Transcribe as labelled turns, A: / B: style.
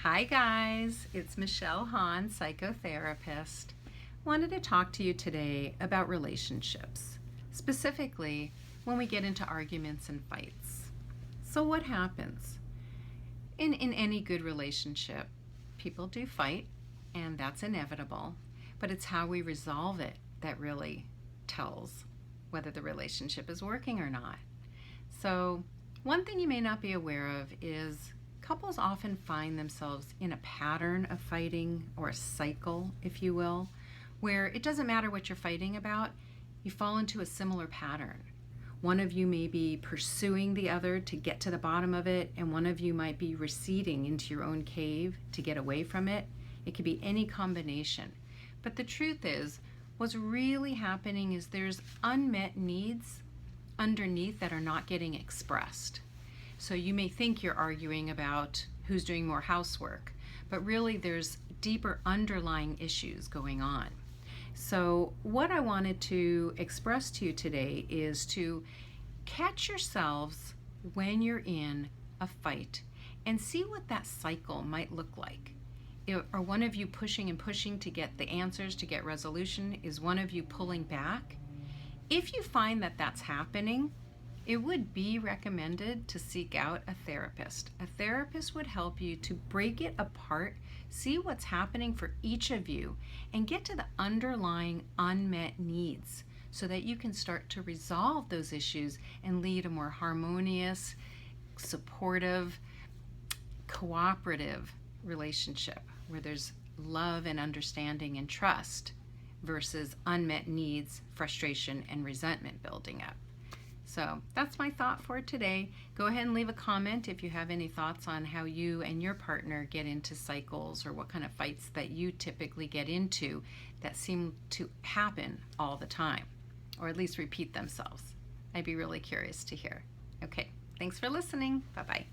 A: Hi guys, it's Michelle Hahn, psychotherapist. Wanted to talk to you today about relationships, specifically when we get into arguments and fights. So what happens? In any good relationship, people do fight, and that's inevitable, but it's how we resolve it that really tells whether the relationship is working or not. So one thing you may not be aware of is couples often find themselves in a pattern of fighting, or a cycle, if you will, where it doesn't matter what you're fighting about, you fall into a similar pattern. One of you may be pursuing the other to get to the bottom of it, and one of you might be receding into your own cave to get away from it. It could be any combination. But the truth is, what's really happening is there's unmet needs underneath that are not getting expressed. So you may think you're arguing about who's doing more housework, but really there's deeper underlying issues going on. So what I wanted to express to you today is to catch yourselves when you're in a fight and see what that cycle might look like. Are one of you pushing and pushing to get the answers, to get resolution? Is one of you pulling back? If you find that that's happening, it would be recommended to seek out a therapist. A therapist would help you to break it apart, see what's happening for each of you, and get to the underlying unmet needs so that you can start to resolve those issues and lead a more harmonious, supportive, cooperative relationship where there's love and understanding and trust versus unmet needs, frustration, and resentment building up. So that's my thought for today. Go ahead and leave a comment if you have any thoughts on how you and your partner get into cycles, or what kind of fights that you typically get into that seem to happen all the time, or at least repeat themselves. I'd be really curious to hear. Okay, thanks for listening. Bye-bye.